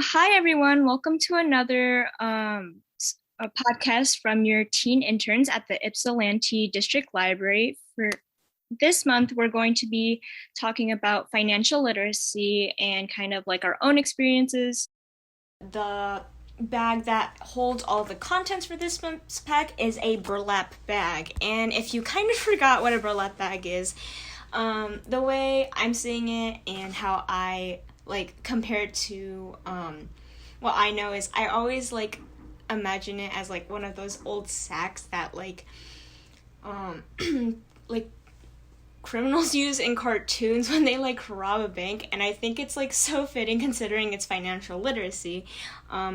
Hi everyone, welcome to another a podcast from your teen interns at the Ypsilanti District Library. For this month, we're going to be talking about financial literacy and kind of like our own experiences. The bag that holds all the contents for this month's pack is a burlap bag. And if you kind of forgot what a burlap bag is, the way I'm seeing it and how I like compared to what I know is I always like imagine it as like one of those old sacks that um like criminals use in cartoons when they like rob a bank, and I think it's like so fitting considering it's financial literacy.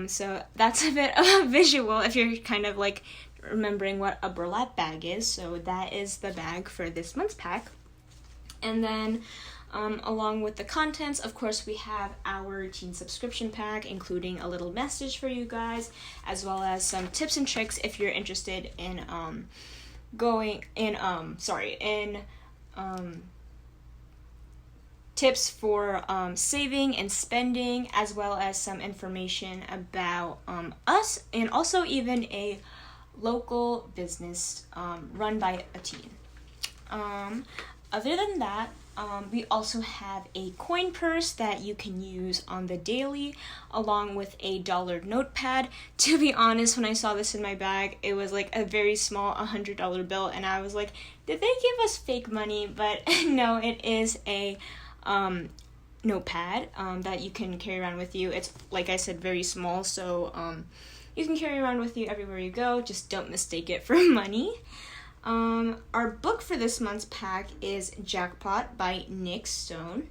So that's a bit of a visual if you're kind of like remembering what a burlap bag is. So that is the bag for this month's pack. And then along with the contents, of course, we have our teen subscription pack, including a little message for you guys, as well as some tips and tricks if you're interested in tips for saving and spending, as well as some information about us, and also even a local business run by a teen. Other than that, we also have a coin purse that you can use on the daily, along with a dollar notepad. To be honest, when I saw this in my bag, it was like a very small $100 bill, and I was like, did they give us fake money? But no, it is a notepad that you can carry around with you. It's, like I said, very small, so you can carry around with you everywhere you go. Just don't mistake it for money. Our book for this month's pack is Jackpot by Nick Stone.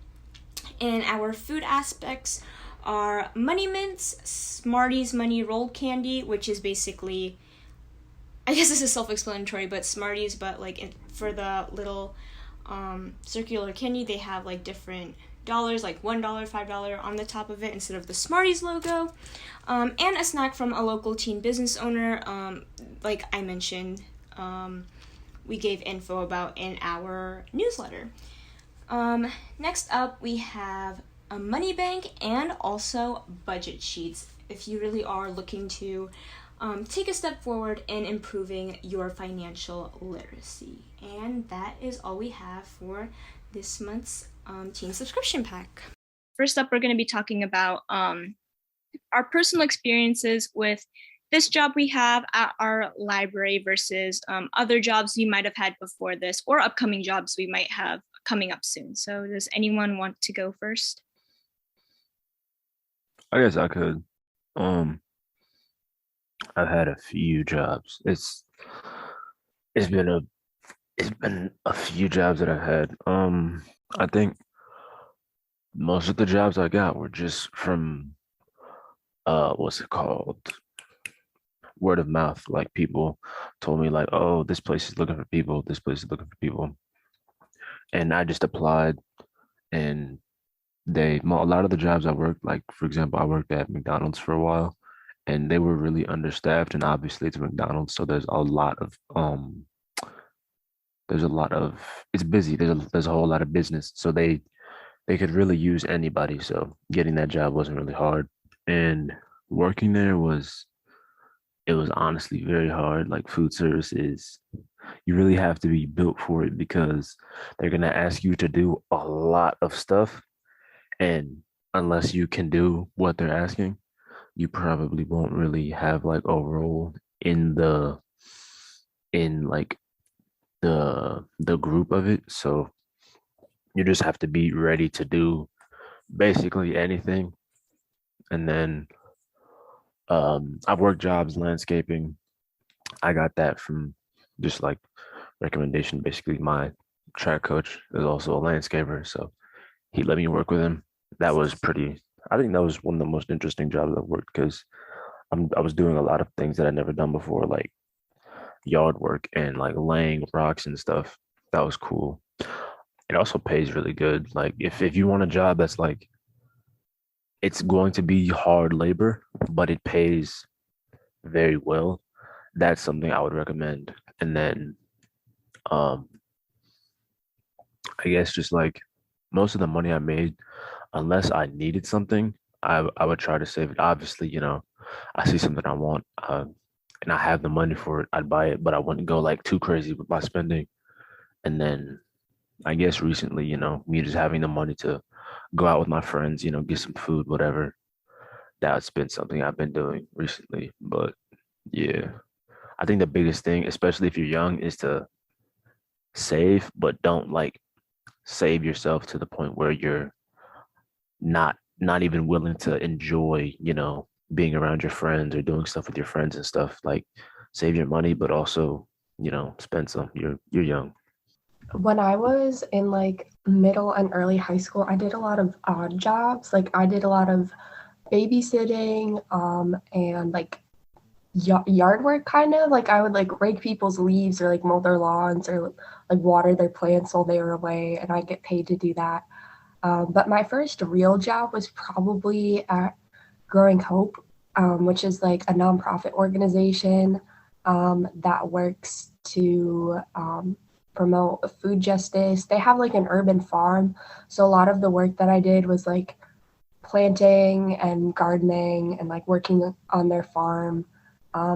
And our food aspects are Money Mints, Smarties Money Roll Candy, which is basically, I guess this is self-explanatory, but Smarties, but like for the little circular candy, they have like different dollars, like $1, $5 on the top of it instead of the Smarties logo. And a snack from a local teen business owner, like I mentioned, we gave info about in our newsletter. Next up, we have a money bank and also budget sheets if you really are looking to take a step forward in improving your financial literacy. And that is all we have for this month's teen subscription pack. First up, we're going to be talking about our personal experiences with this job we have at our library versus other jobs we might have had before this, or upcoming jobs we might have coming up soon. So does anyone want to go first? I guess I could. Um, I've had a few jobs. It's been a it's been a few jobs that I've had. I think most of the jobs I got were just from what's it called? Word of mouth. Like people told me like, oh, this place is looking for people, this place is looking for people. And I just applied, and a lot of the jobs I worked, like for example, I worked at McDonald's for a while, and they were really understaffed, and obviously it's McDonald's, so there's a lot of it's busy. There's a whole lot of business, so they could really use anybody. So getting that job wasn't really hard, and working there was honestly very hard. Like food service is, you really have to be built for it because they're gonna ask you to do a lot of stuff, and unless you can do what they're asking, you probably won't really have like a role in like the group of it. So you just have to be ready to do basically anything. And then I've worked jobs landscaping. I got that from just like recommendation. Basically, my track coach is also a landscaper, so he let me work with him. That was pretty. I think that was one of the most interesting jobs I've worked because I was doing a lot of things that I'd never done before, like yard work and like laying rocks and stuff. That was cool. It also pays really good. Like if you want a job that's like it's going to be hard labor, but it pays very well, that's something I would recommend. And then um I guess just like most of the money I made, unless I needed something, I would try to save it. Obviously, I see something I want, and I have the money for it, I'd buy it, but I wouldn't go like too crazy with my spending. And then I guess recently, me just having the money to go out with my friends, get some food, whatever. That's been something I've been doing recently. But yeah, I think the biggest thing, especially if you're young, is to save, but don't like save yourself to the point where you're not even willing to enjoy, being around your friends or doing stuff with your friends and stuff. Like save your money, but also, spend some. You're young. When I was in like middle and early high school, I did a lot of odd jobs. Like I did a lot of babysitting, and like yard work kind of. Like I would like rake people's leaves or like mow their lawns or like water their plants while they were away, and I get paid to do that. But my first real job was probably at Growing Hope, which is like a nonprofit organization that works to promote food justice. They have like an urban farm. So a lot of the work that I did was like planting and gardening and like working on their farm.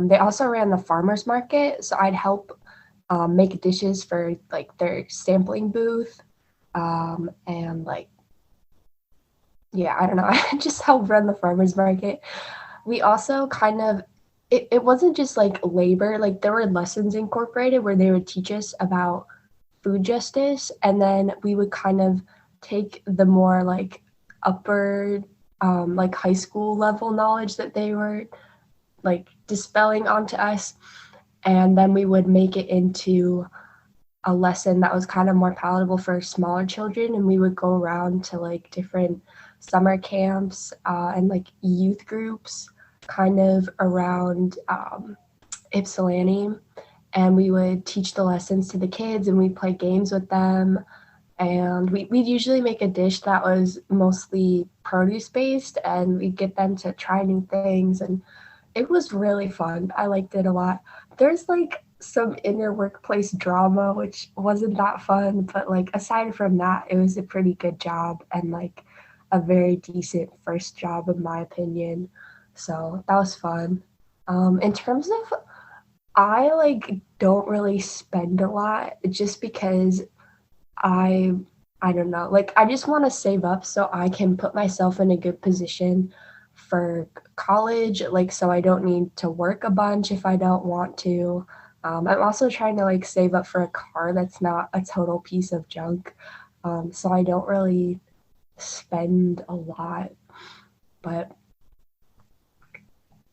They also ran the farmers market. So I'd help make dishes for like their sampling booth. And like, yeah, I don't know. I just helped run the farmers market. We also kind of, it wasn't just like labor, like there were lessons incorporated where they would teach us about food justice, and then we would kind of take the more like upper like high school level knowledge that they were like dispelling onto us, and then we would make it into a lesson that was kind of more palatable for smaller children, and we would go around to like different summer camps and like youth groups kind of around Ypsilanti, and we would teach the lessons to the kids and we'd play games with them, and we'd usually make a dish that was mostly produce based, and we'd get them to try new things, and it was really fun. I liked it a lot. There's like some inner workplace drama, which wasn't that fun, but like aside from that, it was a pretty good job and like a very decent first job in my opinion. So that was fun. In terms of, I like don't really spend a lot just because I I don't know. Like I just want to save up so I can put myself in a good position for college, like so I don't need to work a bunch if I don't want to. I'm also trying to like save up for a car that's not a total piece of junk. So I don't really spend a lot, but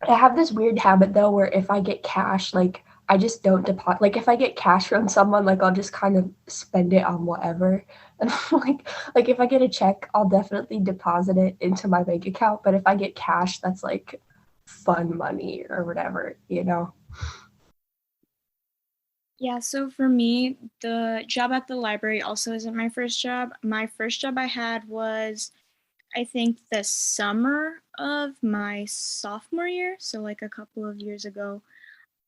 I have this weird habit though where if I get cash, like I just don't deposit. Like if I get cash from someone, like I'll just kind of spend it on whatever. And like if I get a check, I'll definitely deposit it into my bank account. But if I get cash, that's like fun money or whatever, you know. Yeah, so for me, the job at the library also isn't my first job. My first job I had was, I think, the summer of my sophomore year, so like a couple of years ago.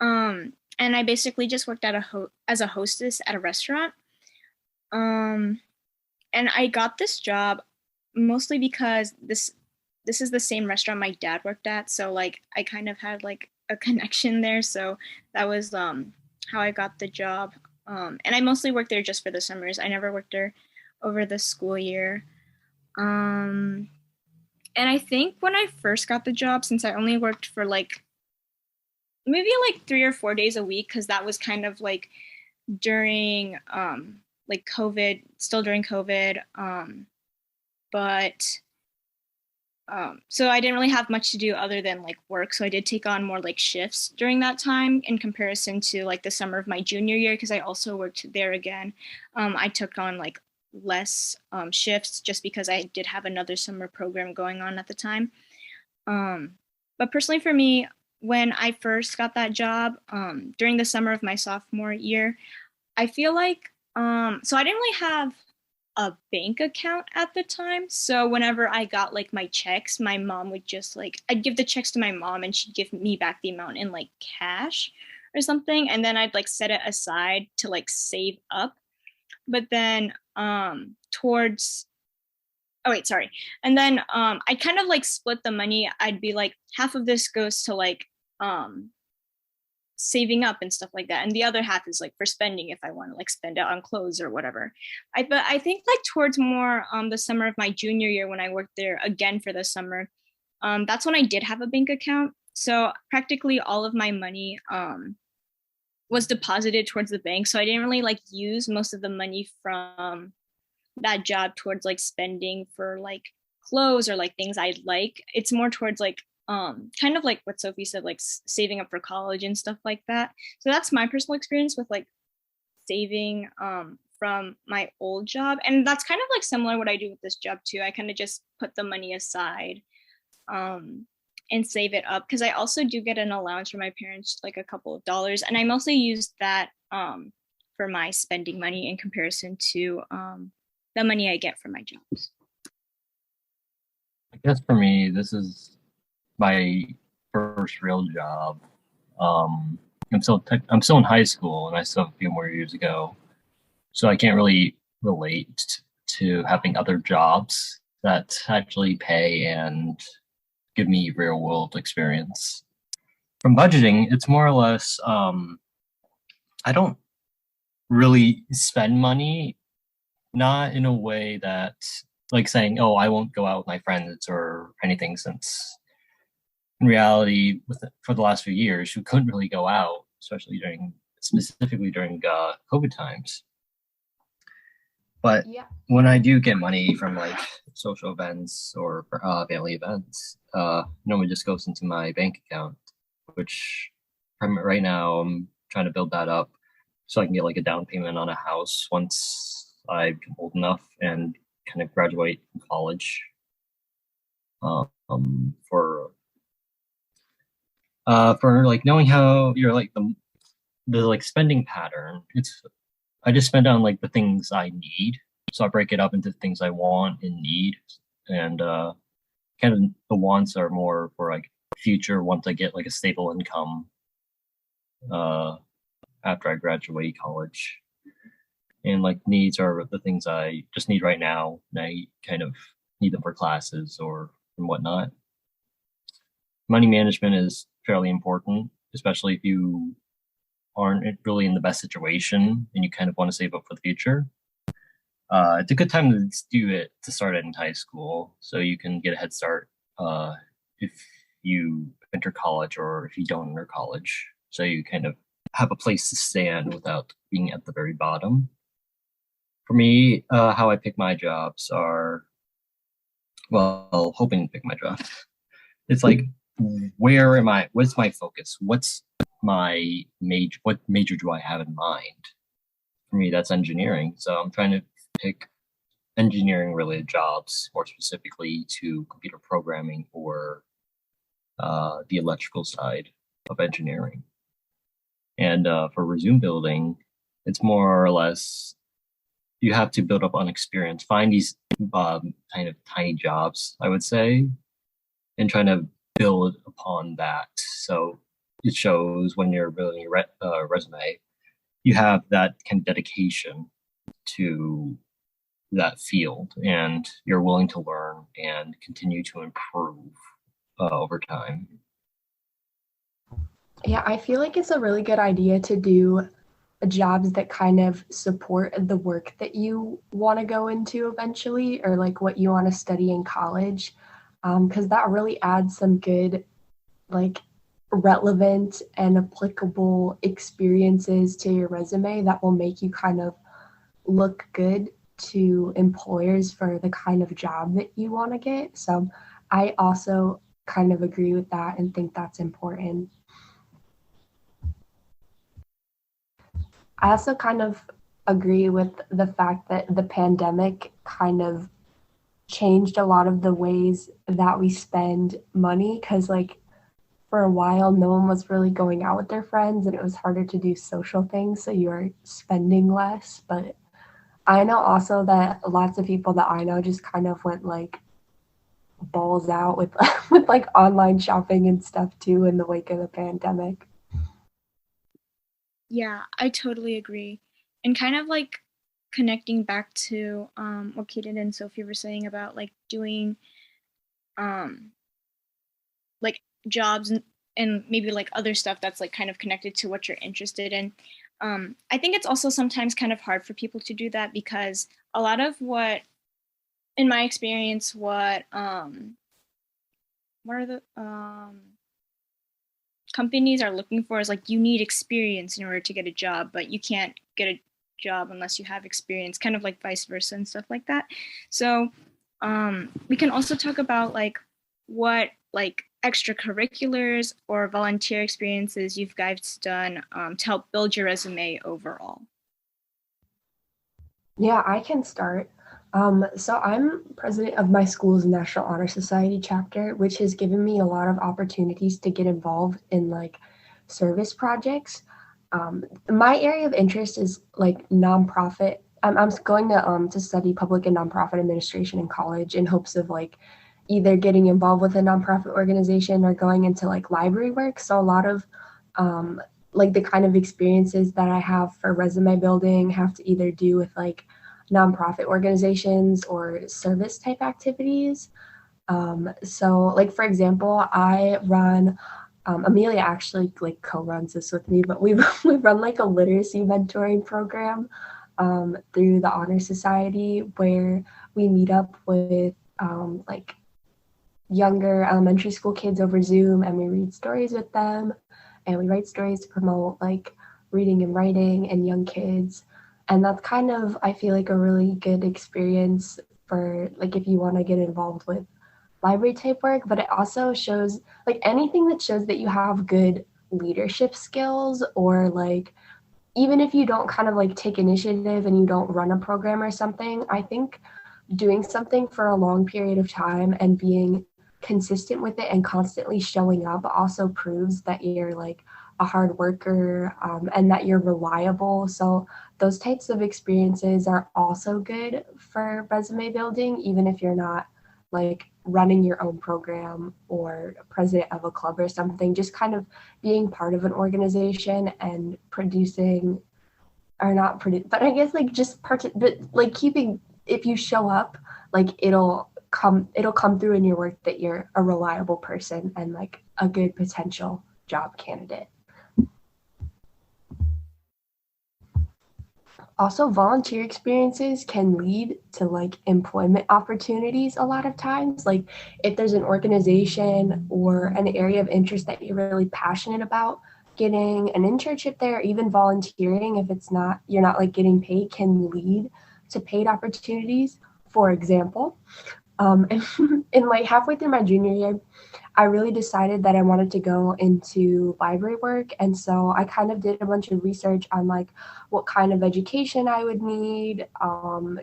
And I basically just worked at as a hostess at a restaurant. Um, and I got this job mostly because this is the same restaurant my dad worked at, so like I kind of had like a connection there, so that was how I got the job. And I mostly worked there just for the summers. I never worked there over the school year. Um, and I think when I first got the job, since I only worked for like maybe like 3 or 4 days a week, because that was kind of during like COVID, still during COVID. But so I didn't really have much to do other than like work. So I did take on more like shifts during that time in comparison to like the summer of my junior year, because I also worked there again. I took on like less shifts just because I did have another summer program going on at the time. Um, but personally for me, when I first got that job during the summer of my sophomore year, I feel like so I didn't really have a bank account at the time. So whenever I got like my checks, my mom would just like I'd give the checks to my mom and she'd give me back the amount in like cash or something, and then I'd like set it aside to like save up. But then towards oh wait, sorry. And then I kind of like split the money. I'd be like, half of this goes to like saving up and stuff like that, and the other half is like for spending if I want to like spend it on clothes or whatever. But I think like towards more the summer of my junior year, when I worked there again for the summer, that's when I did have a bank account. So practically all of my money was deposited towards the bank. So I didn't really like use most of the money from that job towards like spending for like clothes or like things I'd like. It's more towards like kind of like what Sophie said, like saving up for college and stuff like that. So that's my personal experience with like saving from my old job. And that's kind of like similar what I do with this job too. I kind of just put the money aside and save it up, because I also do get an allowance from my parents, like a couple of dollars, and I mostly use that for my spending money in comparison to the money I get from my jobs. I guess for me, this is my first real job. I'm still in high school, and I still have a few more years to go, so I can't really relate to having other jobs that actually pay and give me real world experience. From budgeting, it's more or less I don't really spend money, not in a way that like saying, oh, I won't go out with my friends or anything, since in reality, for the last few years, we couldn't really go out, specifically during COVID times. But Yeah. when I do get money from like social events or family events, normally just goes into my bank account, which right now I'm trying to build that up so I can get like a down payment on a house once I become old enough and kind of graduate from college. For like knowing how you're like the like spending pattern, I just spend on like the things I need. So I break it up into things I want and need, and kind of the wants are more for like future once I get like a stable income after I graduate college. And like needs are the things I just need right now, and I kind of need them for classes or and whatnot. Money management is fairly important, especially if you aren't really in the best situation and you kind of want to save up for the future. It's a good time to do it to start it in high school, so you can get a head start if you enter college or if you don't enter college, so you kind of have a place to stand without being at the very bottom. For me, how I pick my jobs are, well, hoping to pick my job. It's like, where am I? What's my focus? What's my major? What major do I have in mind? For me, that's engineering. So I'm trying to pick engineering related jobs, more specifically to computer programming or the electrical side of engineering. And for resume building, it's more or less you have to build up on experience, find these kind of tiny jobs, I would say, and trying to build upon that. So it shows when you're building your resume, you have that kind of dedication to that field, and you're willing to learn and continue to improve over time. Yeah, I feel like it's a really good idea to do jobs that kind of support the work that you want to go into eventually, or like what you want to study in college, because that really adds some good, like, relevant and applicable experiences to your resume that will make you kind of look good to employers for the kind of job that you want to get. So I also kind of agree with that and think that's important. I also kind of agree with the fact that the pandemic kind of changed a lot of the ways that we spend money, because like for a while no one was really going out with their friends and it was harder to do social things, so you were spending less. But I know also that lots of people that I know just kind of went like balls out with with like online shopping and stuff too in the wake of the pandemic. Yeah, I totally agree. And kind of like connecting back to what Kaden and Sophie were saying about like doing like jobs and maybe like other stuff that's like kind of connected to what you're interested in. I think it's also sometimes kind of hard for people to do that because a lot of what, in my experience, what are the companies are looking for is like you need experience in order to get a job, but you can't get a job unless you have experience, kind of like vice versa and stuff like that. So we can also talk about like what like extracurriculars or volunteer experiences you've guys done to help build your resume overall. Yeah, I can start. So I'm president of my school's National Honor Society chapter, which has given me a lot of opportunities to get involved in like service projects. My area of interest is like nonprofit. I'm going to study public and nonprofit administration in college in hopes of like either getting involved with a nonprofit organization or going into like library work. So a lot of like the kind of experiences that I have for resume building have to either do with like nonprofit organizations or service type activities. So like for example, I run Amelia actually like co-runs this with me, but we run like a literacy mentoring program through the Honor Society where we meet up with like younger elementary school kids over Zoom and we read stories with them and we write stories to promote like reading and writing and young kids. And that's kind of, I feel like a really good experience for like if you want to get involved with library type work, but it also shows like anything that shows that you have good leadership skills or like even if you don't kind of like take initiative and you don't run a program or something, I think doing something for a long period of time and being consistent with it and constantly showing up also proves that you're like a hard worker and that you're reliable. So those types of experiences are also good for resume building, even if you're not like running your own program or president of a club or something, just kind of being part of an organization and producing or not produce, but I guess like just but like keeping, if you show up, like it'll come through in your work that you're a reliable person and like a good potential job candidate. Also, volunteer experiences can lead to like employment opportunities a lot of times. Like if there's an organization or an area of interest that you're really passionate about, getting an internship there, or even volunteering, if it's not, you're not like getting paid, can lead to paid opportunities. For example, in like halfway through my junior year, I really decided that I wanted to go into library work. And so I kind of did a bunch of research on like what kind of education I would need,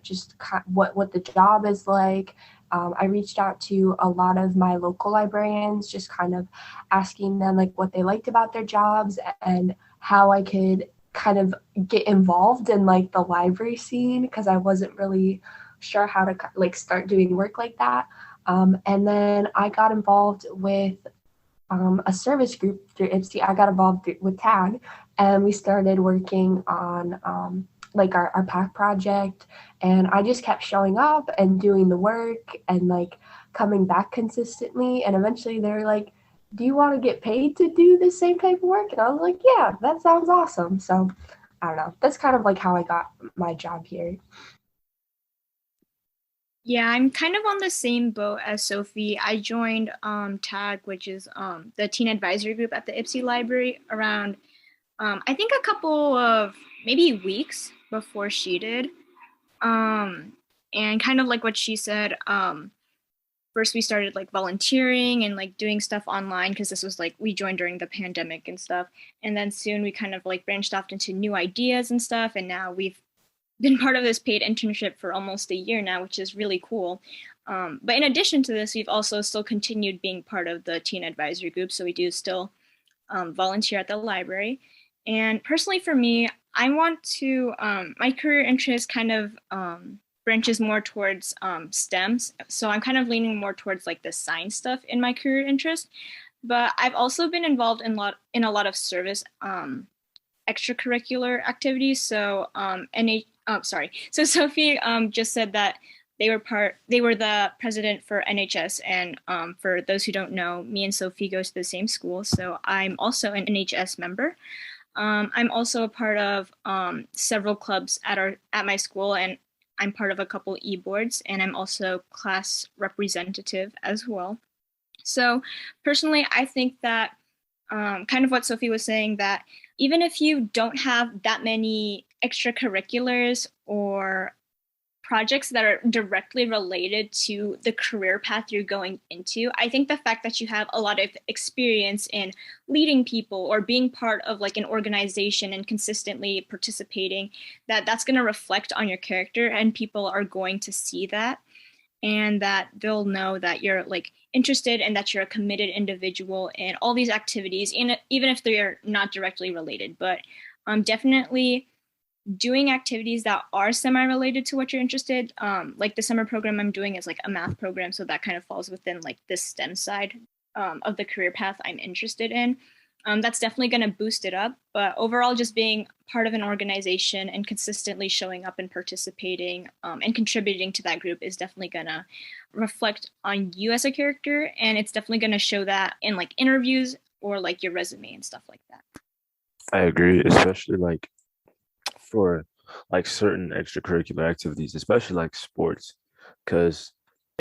just what the job is like. I reached out to a lot of my local librarians, just kind of asking them like what they liked about their jobs and how I could kind of get involved in like the library scene because I wasn't really sure how to like start doing work like that. And then I got involved with a service group through Ypsi. I got involved with TAG and we started working on like our PAC project. And I just kept showing up and doing the work and like coming back consistently. And eventually they were like, do you want to get paid to do the same type of work? And I was like, yeah, that sounds awesome. So I don't know. That's kind of like how I got my job here. Yeah, I'm kind of on the same boat as Sophie. I joined TAG, which is the teen advisory group at the Ypsi Library around, I think a couple of maybe weeks before she did. And kind of like what she said, first we started like volunteering and like doing stuff online because this was like we joined during the pandemic and stuff. And then soon we kind of like branched off into new ideas and stuff. And now we've been part of this paid internship for almost a year now, which is really cool. But in addition to this, we've also still continued being part of the teen advisory group. So we do still volunteer at the library. And personally for me, I want to, my career interest kind of branches more towards STEMs. So I'm kind of leaning more towards like the science stuff in my career interest. But I've also been involved in a lot of service extracurricular activities. So Oh, sorry. So Sophie just said that they were the president for NHS, and for those who don't know, me and Sophie go to the same school, so I'm also an NHS member. I'm also a part of several clubs at my school, and I'm part of a couple e-boards, and I'm also class representative as well. So personally, I think that kind of what Sophie was saying, that even if you don't have that many extracurriculars or projects that are directly related to the career path you're going into, I think the fact that you have a lot of experience in leading people or being part of like an organization and consistently participating, that's going to reflect on your character, and people are going to see that, and that they'll know that you're like interested and that you're a committed individual in all these activities, even if they're not directly related. But definitely doing activities that are semi-related to what you're interested. Like the summer program I'm doing is like a math program, so that kind of falls within like the STEM side of the career path I'm interested in. That's definitely going to boost it up. But overall, just being part of an organization and consistently showing up and participating and contributing to that group is definitely going to reflect on you as a character. And it's definitely going to show that in like interviews or like your resume and stuff like that. I agree, especially like for like certain extracurricular activities, especially like sports, because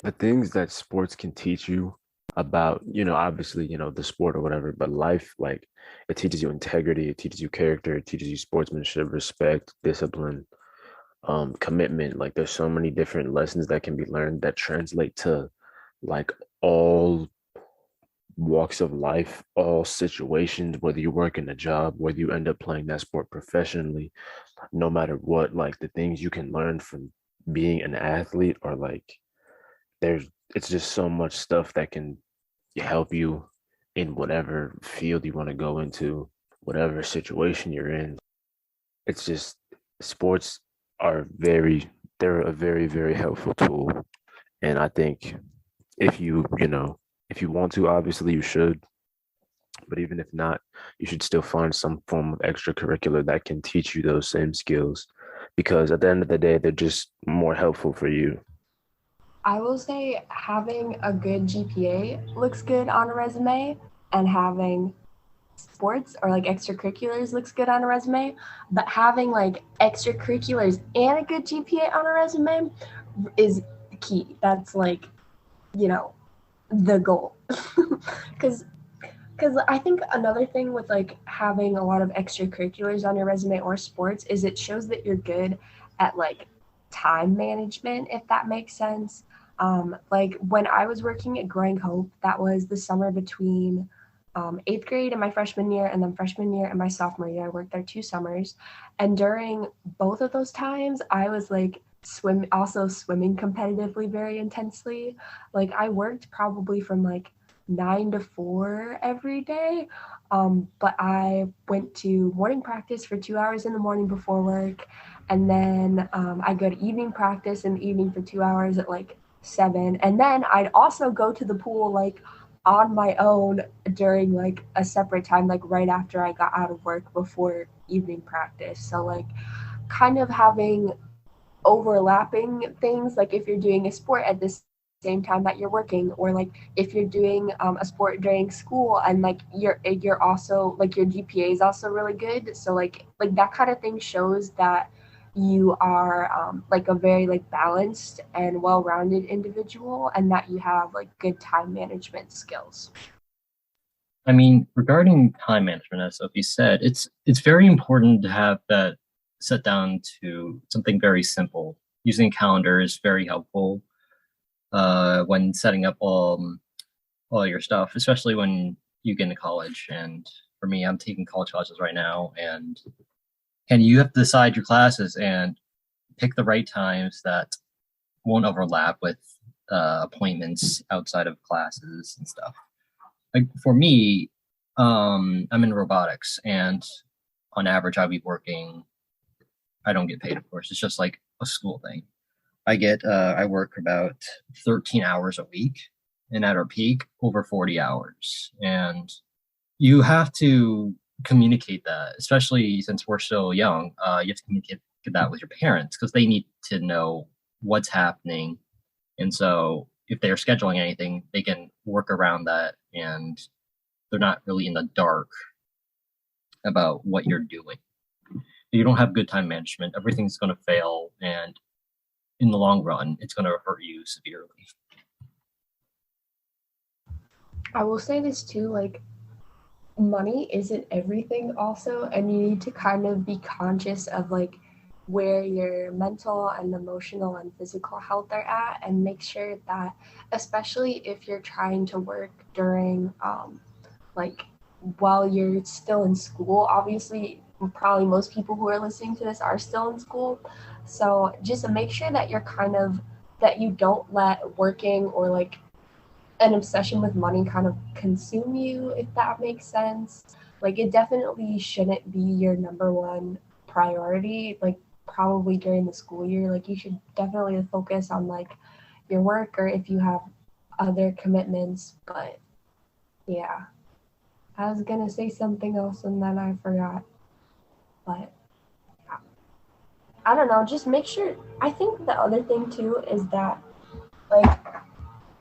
the things that sports can teach you about, obviously, the sport or whatever, but life, like it teaches you integrity, it teaches you character, it teaches you sportsmanship, respect, discipline, commitment. Like there's so many different lessons that can be learned that translate to like all walks of life, all situations, whether you work in a job, whether you end up playing that sport professionally, no matter what, like the things you can learn from being an athlete are like, it's just so much stuff that can help you in whatever field you want to go into, whatever situation you're in. It's just sports they're a very, very helpful tool. And I think if if you want to, obviously you should. But even if not, you should still find some form of extracurricular that can teach you those same skills, because at the end of the day, they're just more helpful for you. I will say having a good GPA looks good on a resume, and having sports or like extracurriculars looks good on a resume, but having like extracurriculars and a good GPA on a resume is key. That's like, the goal. Because I think another thing with like having a lot of extracurriculars on your resume or sports is it shows that you're good at like time management, if that makes sense. Like when I was working at Growing Hope, that was the summer between 8th grade and my freshman year, and then freshman year and my sophomore year. I worked there 2 summers. And during both of those times, I was like swimming competitively very intensely. Like I worked probably from like 9 to 4 every day. But I went to morning practice for 2 hours in the morning before work. And then I go to evening practice in the evening for 2 hours at like 7. And then I'd also go to the pool like on my own during like a separate time, like right after I got out of work before evening practice. So like kind of having overlapping things, like if you're doing a sport at the same time that you're working, or like if you're doing a sport during school and like you're also like your GPA is also really good. So like that kind of thing shows that you are like a very like balanced and well-rounded individual, and that you have like good time management skills. I mean, regarding time management, as Sophie said, it's very important to have that set down to something very simple. Using a calendar is very helpful when setting up all your stuff, especially when you get into college. And for me, I'm taking college classes right now, and you have to decide your classes and pick the right times that won't overlap with appointments outside of classes and stuff. Like for me, I'm in robotics, and on average, I'll be working. I don't get paid, of course. It's just like a school thing. I work about 13 hours a week, and at our peak, over 40 hours. And you have to communicate that, especially since we're still young. You have to that with your parents, because they need to know what's happening. And so if they're scheduling anything, they can work around that, and they're not really in the dark about what you're doing. If you don't have good time management, everything's going to fail, and in the long run, it's going to hurt you severely. I will say this too, like, money isn't everything also, and you need to kind of be conscious of like where your mental and emotional and physical health are at, and make sure that, especially if you're trying to work during like while you're still in school, obviously probably most people who are listening to this are still in school, so just make sure that you're kind of, that you don't let working or like an obsession with money kind of consume you, if that makes sense. Like, it definitely shouldn't be your number one priority, like probably during the school year. Like, you should definitely focus on like your work, or if you have other commitments. But yeah, I was gonna say something else and then I forgot. But I don't know, just make sure. I think the other thing too is that, like,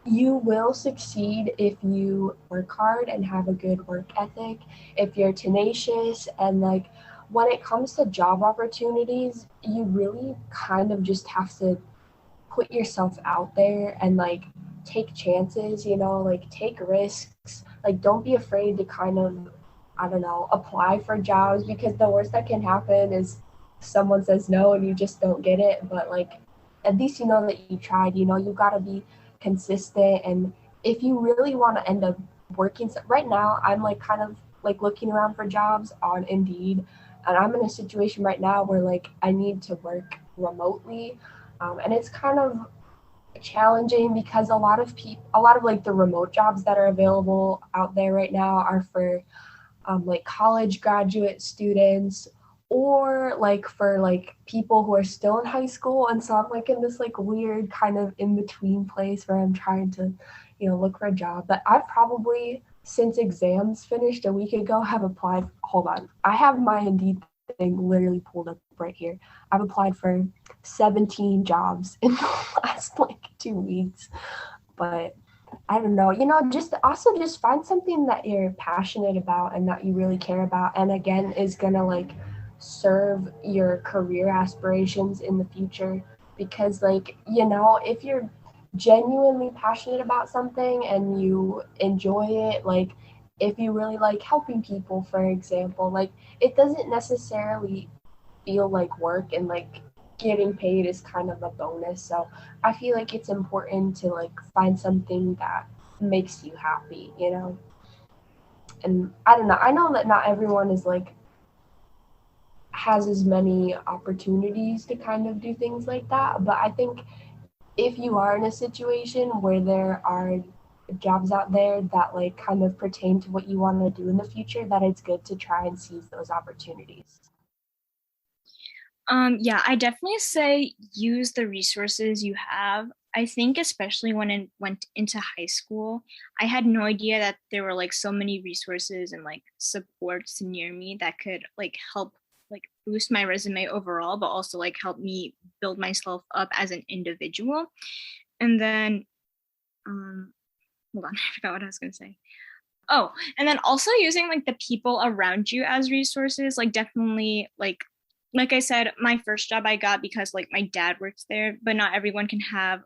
you will succeed if you work hard and have a good work ethic, if you're tenacious, and like when it comes to job opportunities, you really kind of just have to put yourself out there and like take chances, you know, like take risks. Like, don't be afraid to kind of, I don't know, apply for jobs, because the worst that can happen is someone says no and you just don't get it. But like, at least you know that you tried. You know, you got to be consistent. And if you really want to end up working, right now I'm like kind of like looking around for jobs on Indeed, and I'm in a situation right now where like I need to work remotely, and it's kind of challenging because a lot of like the remote jobs that are available out there right now are for like college graduate students, or like for like people who are still in high school. And so I'm like in this like weird kind of in between place where I'm trying to, you know, look for a job. But I've probably, since exams finished a week ago, have applied. Hold on, I have my Indeed thing literally pulled up right here. I've applied for 17 jobs in the last like 2 weeks. But I don't know, you know, just also just find something that you're passionate about and that you really care about, and again is gonna like serve your career aspirations in the future. Because like, you know, if you're genuinely passionate about something and you enjoy it, like if you really like helping people, for example, like it doesn't necessarily feel like work, and like getting paid is kind of a bonus. So I feel like it's important to like find something that makes you happy, you know? And I don't know, I know that not everyone is like has as many opportunities to kind of do things like that, but I think if you are in a situation where there are jobs out there that like kind of pertain to what you want to do in the future, that it's good to try and seize those opportunities. Yeah, I definitely say use the resources you have. I think especially when I went into high school, I had no idea that there were like so many resources and like supports near me that could like help like boost my resume overall, but also like help me build myself up as an individual. And then, hold on, I forgot what I was gonna say. Oh, and then also using like the people around you as resources, like definitely like I said, my first job I got because like my dad works there, but not everyone can have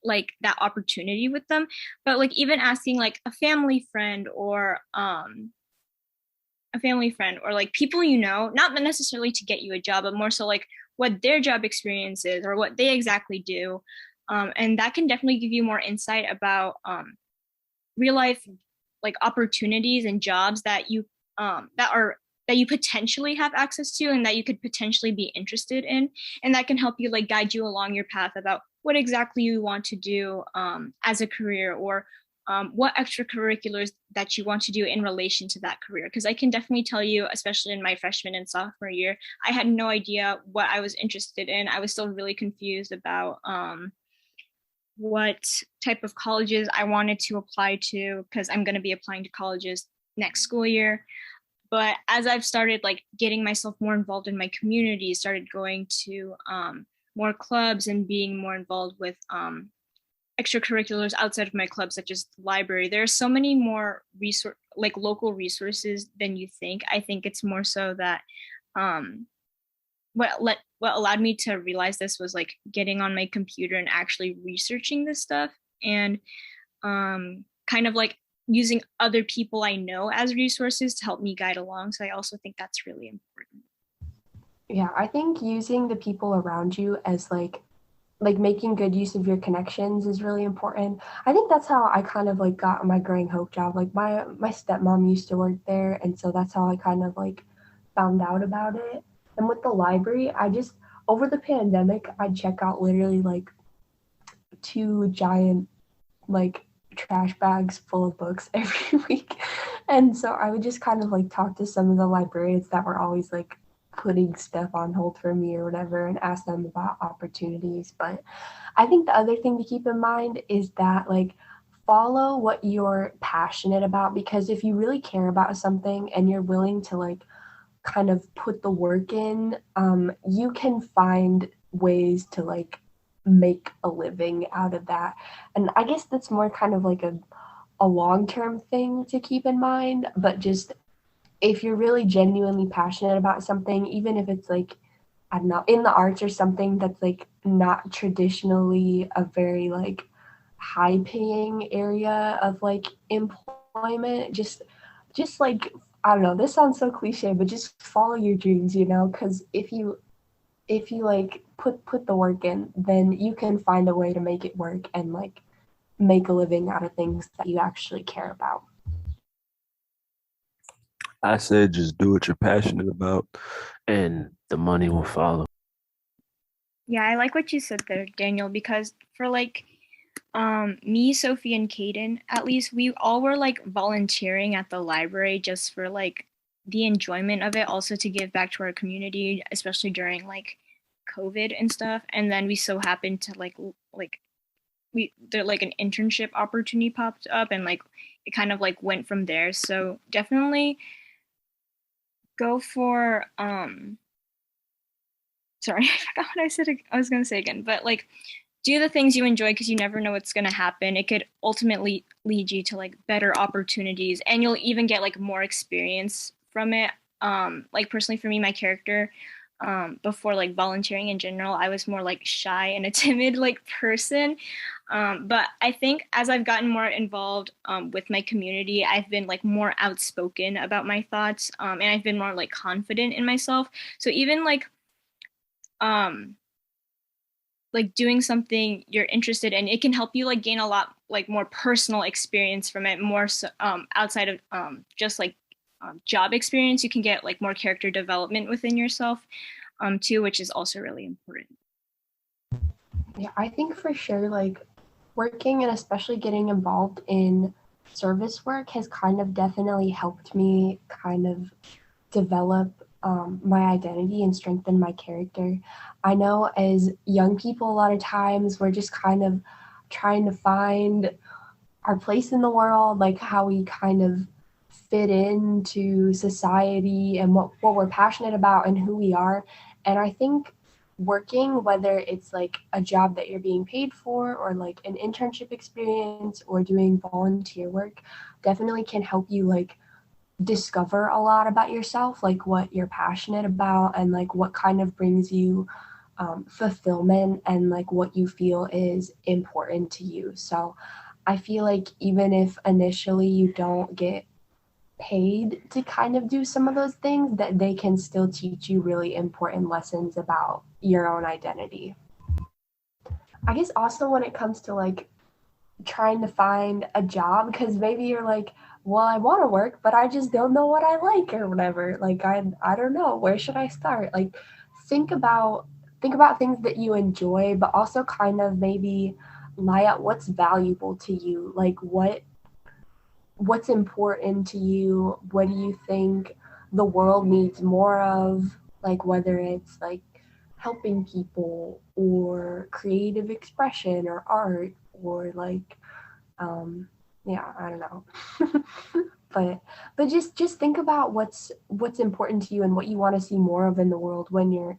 like that opportunity with them. But like even asking like a family friend or like people you know, not necessarily to get you a job, but more so like what their job experience is or what they exactly do. And that can definitely give you more insight about real life like opportunities and jobs that you that you potentially have access to and that you could potentially be interested in, and that can help you like guide you along your path about what exactly you want to do as a career, or what extracurriculars that you want to do in relation to that career. Because I can definitely tell you, especially in my freshman and sophomore year, I had no idea what I was interested in. I was still really confused about what type of colleges I wanted to apply to, because I'm going to be applying to colleges next school year. But as I've started like getting myself more involved in my community, started going to more clubs and being more involved with extracurriculars outside of my club, such as the library, there are so many more local resources than you think. I think it's more so that um, what allowed me to realize this was like getting on my computer and actually researching this stuff, and kind of like using other people I know as resources to help me guide along. So I also think that's really important. Yeah, I think using the people around you as like making good use of your connections is really important. I think that's how I kind of like got my Growing Hope job. Like my stepmom used to work there, and so that's how I kind of like found out about it. And with the library, I just over the pandemic, I'd check out literally like 2 giant like trash bags full of books every week. And so I would just kind of like talk to some of the librarians that were always like putting stuff on hold for me or whatever and ask them about opportunities. But I think the other thing to keep in mind is that like follow what you're passionate about, because if you really care about something and you're willing to like kind of put the work in, you can find ways to like make a living out of that. And I guess that's more kind of like a long-term thing to keep in mind, but just if you're really genuinely passionate about something, even if it's like, I don't know, in the arts or something that's like not traditionally a very like high paying area of like employment, just like, I don't know, this sounds so cliche, but just follow your dreams, you know, because if you like put the work in, then you can find a way to make it work and like make a living out of things that you actually care about. I said just do what you're passionate about and the money will follow. Yeah, I like what you said there, Daniel, because for like me, Sophie, and Kaden, at least we all were like volunteering at the library just for like the enjoyment of it, also to give back to our community, especially during like COVID and stuff. And then we so happened to like we there like an internship opportunity popped up, and like it kind of like went from there. So definitely go for sorry, I forgot what I was gonna say again, but like do the things you enjoy, because you never know what's gonna happen. It could ultimately lead you to like better opportunities, and you'll even get like more experience from it. Like personally for me, my character, before like volunteering in general, I was more like shy and a timid like person. But I think as I've gotten more involved with my community, I've been like more outspoken about my thoughts, and I've been more like confident in myself. So even um, like doing something you're interested in, it can help you like gain a lot like more personal experience from it, more so, outside of just like job experience. You can get like more character development within yourself too, which is also really important. Yeah, I think for sure, like working and especially getting involved in service work has kind of definitely helped me kind of develop my identity and strengthen my character. I know as young people, a lot of times we're just kind of trying to find our place in the world, like how we kind of fit into society and what we're passionate about and who we are. And I think working, whether it's like a job that you're being paid for or like an internship experience or doing volunteer work, definitely can help you like discover a lot about yourself, like what you're passionate about and like what kind of brings you fulfillment and like what you feel is important to you. So I feel like even if initially you don't get paid to kind of do some of those things, that they can still teach you really important lessons about your own identity. I guess also when it comes to like trying to find a job, because maybe you're like, well, I want to work, but I just don't know what I like or whatever. Like I don't know, where should I start? Like think about things that you enjoy, but also kind of maybe lie out what's valuable to you. Like what's important to you? What do you think the world needs more of? Like whether it's like helping people or creative expression or art or like yeah, I don't know. but But just think about what's important to you and what you want to see more of in the world when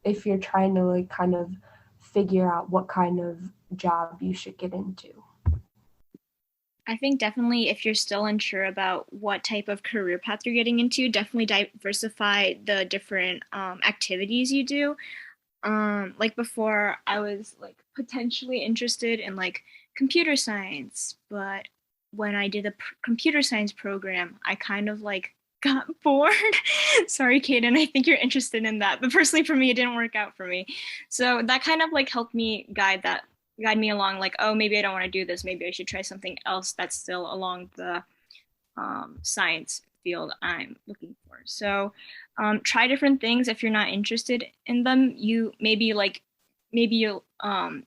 if you're trying to like kind of figure out what kind of job you should get into. I think definitely if you're still unsure about what type of career path you're getting into, definitely diversify the different activities you do. Like before, I was like potentially interested in like computer science, but when I did a computer science program, I kind of like got bored. Sorry, Kaden, I think you're interested in that, but personally for me, it didn't work out for me. So that kind of like helped me guide me along, like, oh, maybe I don't want to do this, maybe I should try something else that's still along the science field I'm looking for. So try different things. If you're not interested in them, you maybe you'll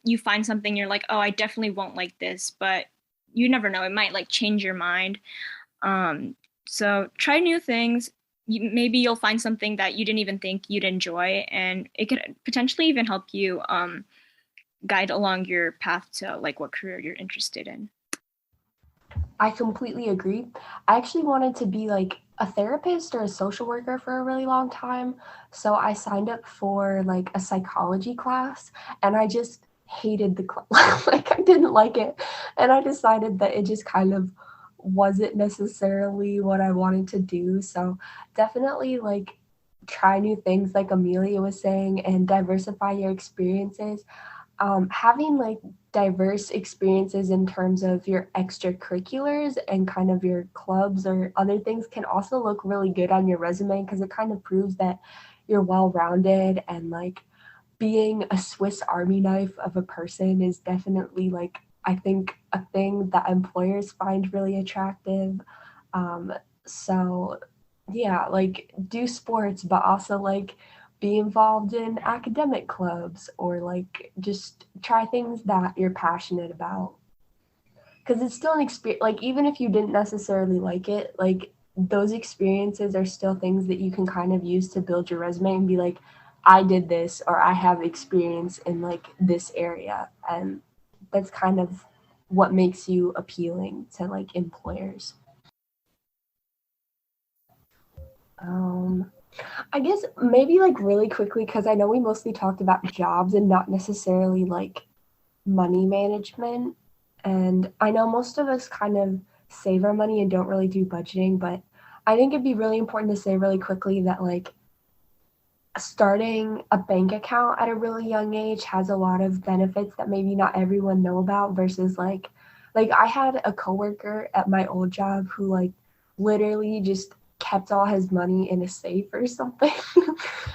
you find something you're like, oh, I definitely won't like this, but you never know, it might like change your mind. So try new things. Maybe you'll find something that you didn't even think you'd enjoy, and it could potentially even help you guide along your path to like what career you're interested in. I completely agree. I actually wanted to be like a therapist or a social worker for a really long time. So I signed up for like a psychology class and I just hated the class. Like I didn't like it. And I decided that it just kind of wasn't necessarily what I wanted to do. So definitely like try new things like Amelia was saying and diversify your experiences. Having like diverse experiences in terms of your extracurriculars and kind of your clubs or other things can also look really good on your resume because it kind of proves that you're well-rounded, and like being a Swiss Army knife of a person is definitely like I think a thing that employers find really attractive. So yeah, like do sports, but also like be involved in academic clubs or like just try things that you're passionate about. Because it's still an experience, like even if you didn't necessarily like it, like those experiences are still things that you can kind of use to build your resume and be like, I did this or I have experience in like this area. And that's kind of what makes you appealing to like employers. I guess maybe like really quickly, because I know we mostly talked about jobs and not necessarily like money management. And I know most of us kind of save our money and don't really do budgeting, but I think it'd be really important to say really quickly that like starting a bank account at a really young age has a lot of benefits that maybe not everyone know about versus like I had a coworker at my old job who like literally just kept all his money in a safe or something.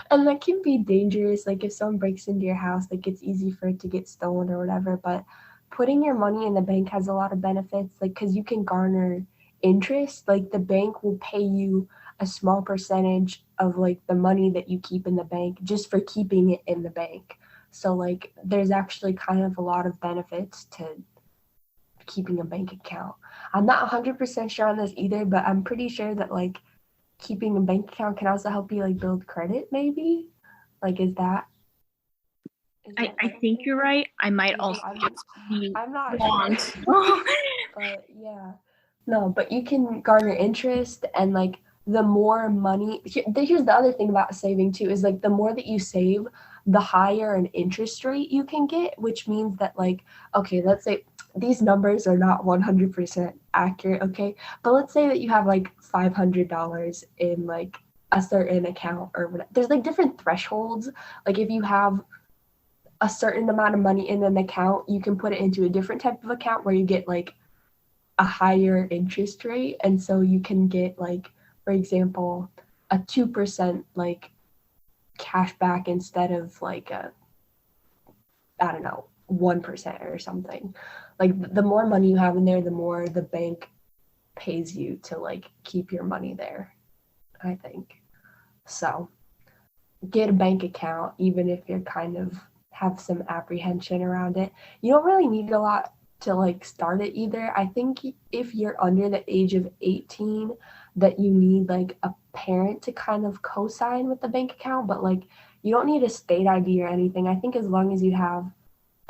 And that can be dangerous. Like if someone breaks into your house, like it's easy for it to get stolen or whatever. But putting your money in the bank has a lot of benefits, like because you can garner interest. Like the bank will pay you a small percentage of like the money that you keep in the bank just for keeping it in the bank. So like there's actually kind of a lot of benefits to keeping a bank account. I'm not 100% sure on this either, but I'm pretty sure that like keeping a bank account can also help you like build credit maybe. Like is that I think you're right. I might also be I'm not wrong. sure. But yeah. No, but you can garner interest, and like the more money, here's the other thing about saving too, is like the more that you save, the higher an interest rate you can get, which means that like, okay, let's say these numbers are not 100% accurate, okay? But let's say that you have like $500 in like a certain account or whatever. There's like different thresholds. Like if you have a certain amount of money in an account, you can put it into a different type of account where you get like a higher interest rate. And so you can get like, for example, a 2% like cash back instead of like a, I don't know, 1% or something. Like the more money you have in there, the more the bank pays you to like keep your money there, I think. So get a bank account, even if you're kind of have some apprehension around it. You don't really need a lot to like start it either. I think if you're under the age of 18, that you need like a parent to kind of co-sign with the bank account, but like you don't need a state ID or anything. I think as long as you have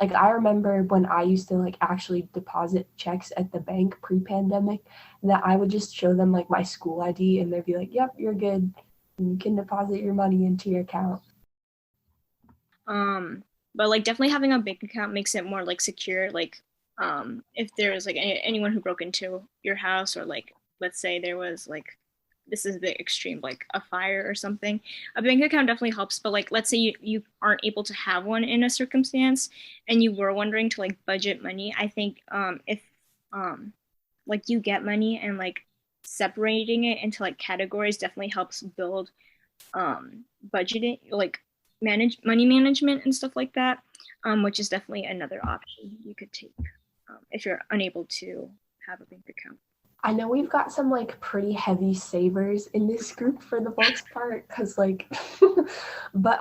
Like I remember when I used to like actually deposit checks at the bank pre-pandemic, that I would just show them like my school ID and they'd be like, "Yep, you're good. You can deposit your money into your account." But like definitely having a bank account makes it more like secure. Like if there's like anyone who broke into your house, or like let's say there was like, this is the extreme, like a fire or something, a bank account definitely helps. But like let's say you aren't able to have one in a circumstance and you were wondering to like budget money, I think if um like you get money and like separating it into like categories definitely helps build budgeting, like manage money management and stuff like that, which is definitely another option you could take if you're unable to have a bank account. I know we've got some like pretty heavy savers in this group for the most part, because like, but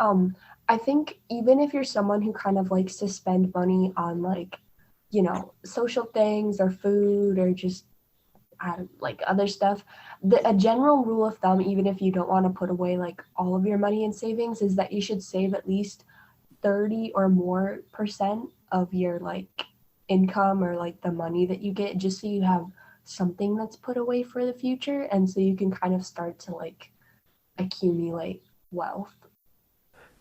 I think even if you're someone who kind of likes to spend money on like, you know, social things or food or just like other stuff, a general rule of thumb, even if you don't want to put away like all of your money in savings, is that you should save at least 30 or more percent of your like income or like the money that you get, just so you have something that's put away for the future, and so you can kind of start to like accumulate wealth.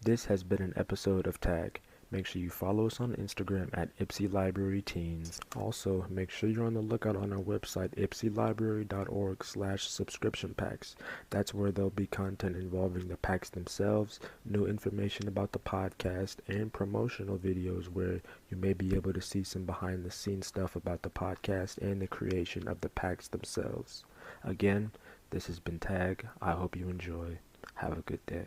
This has been an episode of Tag. Make sure you follow us on Instagram at Ypsi Library Teens. Also, make sure you're on the lookout on our website, ypsilibrary.org/subscription packs. That's where there'll be content involving the packs themselves, new information about the podcast, and promotional videos where you may be able to see some behind the scenes stuff about the podcast and the creation of the packs themselves. Again, this has been Tag. I hope you enjoy. Have a good day.